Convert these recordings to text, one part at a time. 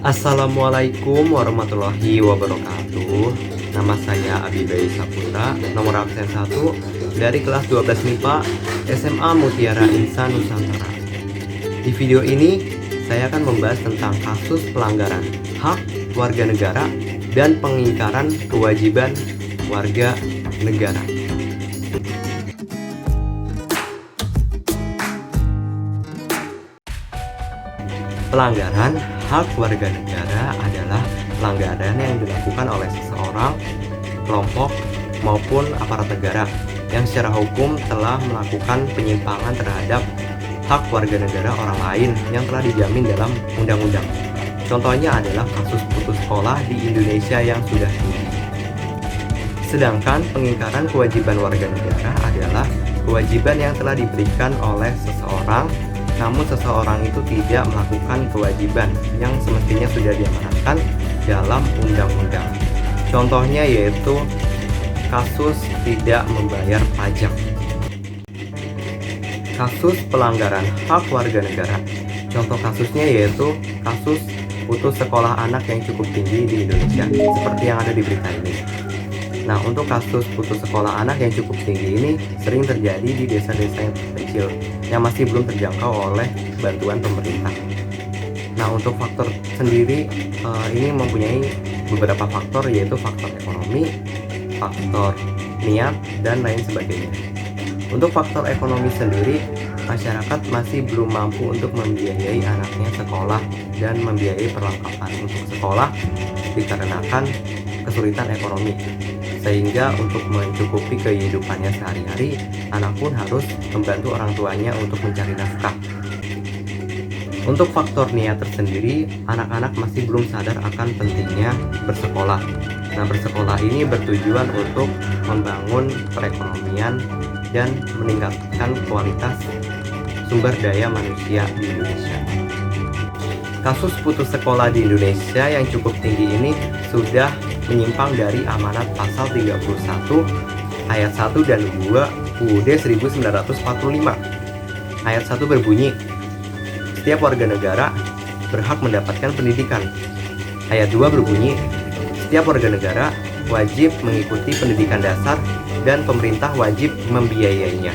Assalamualaikum warahmatullahi wabarakatuh. Nama saya Abibay Saputra, nomor absen 1 dari kelas 12 MIPA SMA Mutiara Insan Nusantara. Di video ini saya akan membahas tentang kasus pelanggaran hak warga negara dan pengingkaran kewajiban warga negara. Pelanggaran hak warga negara adalah pelanggaran yang dilakukan oleh seseorang, kelompok, maupun aparat negara yang secara hukum telah melakukan penyimpangan terhadap hak warga negara orang lain yang telah dijamin dalam undang-undang. Contohnya adalah kasus putus sekolah di Indonesia yang sudah tinggi. Sedangkan pengingkaran kewajiban warga negara adalah kewajiban yang telah diberikan oleh seseorang, namun seseorang itu tidak melakukan kewajiban yang semestinya sudah diamanatkan dalam undang-undang. Contohnya yaitu kasus tidak membayar pajak. Kasus pelanggaran hak warga negara. Contoh kasusnya yaitu kasus putus sekolah anak yang cukup tinggi di Indonesia, seperti yang ada di berita ini. Nah, untuk kasus putus sekolah anak yang cukup tinggi ini sering terjadi di desa-desa yang terpencil yang masih belum terjangkau oleh bantuan pemerintah. Nah, untuk faktor sendiri ini mempunyai beberapa faktor, yaitu faktor ekonomi, faktor niat, dan lain sebagainya. Untuk faktor ekonomi sendiri, masyarakat masih belum mampu untuk membiayai anaknya sekolah dan membiayai perlengkapan untuk sekolah dikarenakan kesulitan ekonomi. Sehingga untuk mencukupi kehidupannya sehari-hari, anak pun harus membantu orang tuanya untuk mencari nafkah. Untuk faktor niat tersendiri, anak-anak masih belum sadar akan pentingnya bersekolah. Nah, bersekolah ini bertujuan untuk membangun perekonomian dan meningkatkan kualitas sumber daya manusia di Indonesia. Kasus putus sekolah di Indonesia yang cukup tinggi ini sudah menyimpang dari amanat pasal 31 ayat 1 dan 2 UUD 1945. Ayat 1 berbunyi, setiap warga negara berhak mendapatkan pendidikan. Ayat 2 berbunyi, setiap warga negara wajib mengikuti pendidikan dasar dan pemerintah wajib membiayainya.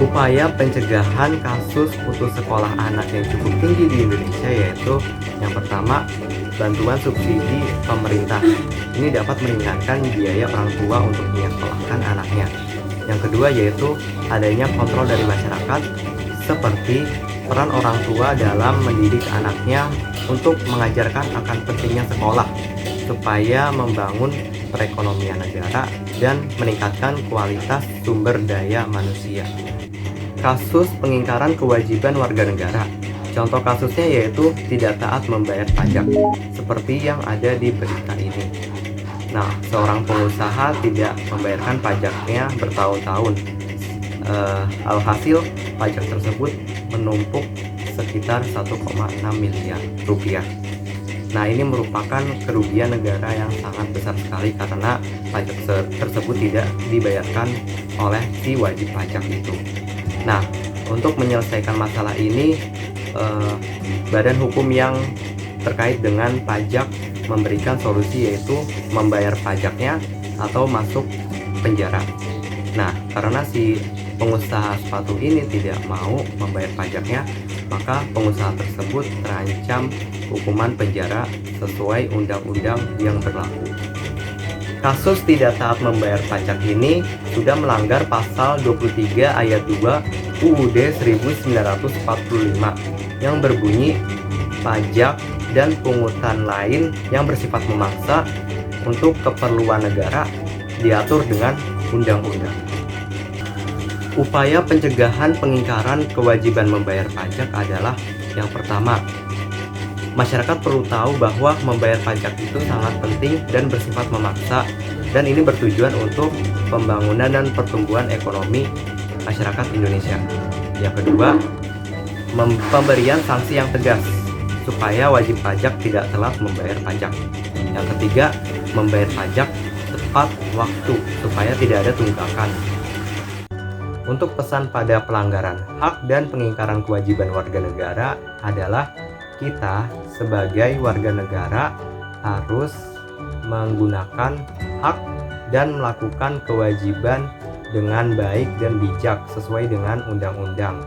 Upaya pencegahan kasus putus sekolah anak yang cukup tinggi di Indonesia yaitu yang pertama, bantuan subsidi pemerintah. Ini dapat meringankan biaya orang tua untuk menyekolahkan anaknya. Yang kedua yaitu adanya kontrol dari masyarakat, seperti peran orang tua dalam mendidik anaknya untuk mengajarkan akan pentingnya sekolah supaya membangun perekonomian negara dan meningkatkan kualitas sumber daya manusia. Kasus pengingkaran kewajiban warga negara. Contoh kasusnya yaitu tidak taat membayar pajak, seperti yang ada di berita ini. Nah, seorang pengusaha tidak membayarkan pajaknya bertahun-tahun. Alhasil, pajak tersebut menumpuk sekitar 1,6 miliar rupiah. Nah, ini merupakan kerugian negara yang sangat besar sekali karena pajak tersebut tidak dibayarkan oleh si wajib pajak itu. Nah, untuk menyelesaikan masalah ini, badan hukum yang terkait dengan pajak memberikan solusi yaitu membayar pajaknya atau masuk penjara. Nah, karena si pengusaha sepatu ini tidak mau membayar pajaknya, maka pengusaha tersebut terancam hukuman penjara sesuai undang-undang yang berlaku. Kasus tidak taat membayar pajak ini sudah melanggar pasal 23 ayat 2 UUD 1945 yang berbunyi pajak dan pungutan lain yang bersifat memaksa untuk keperluan negara diatur dengan undang-undang. Upaya pencegahan pengingkaran kewajiban membayar pajak adalah yang pertama, masyarakat perlu tahu bahwa membayar pajak itu sangat penting dan bersifat memaksa, dan ini bertujuan untuk pembangunan dan pertumbuhan ekonomi masyarakat Indonesia. Yang kedua, pemberian sanksi yang tegas supaya wajib pajak tidak telat membayar pajak. Yang ketiga, membayar pajak tepat waktu supaya tidak ada tunggakan. Untuk pesan pada pelanggaran hak dan pengingkaran kewajiban warga negara adalah kita sebagai warga negara harus menggunakan hak dan melakukan kewajiban dengan baik dan bijak sesuai dengan undang-undang,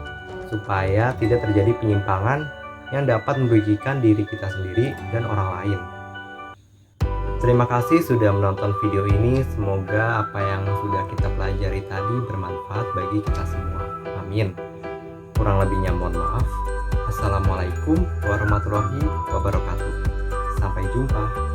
supaya tidak terjadi penyimpangan yang dapat merugikan diri kita sendiri dan orang lain. Terima kasih sudah menonton video ini. Semoga apa yang sudah kita pelajari tadi bermanfaat bagi kita semua. Amin. Kurang lebihnya mohon maaf. Assalamualaikum warahmatullahi wabarakatuh. Sampai jumpa.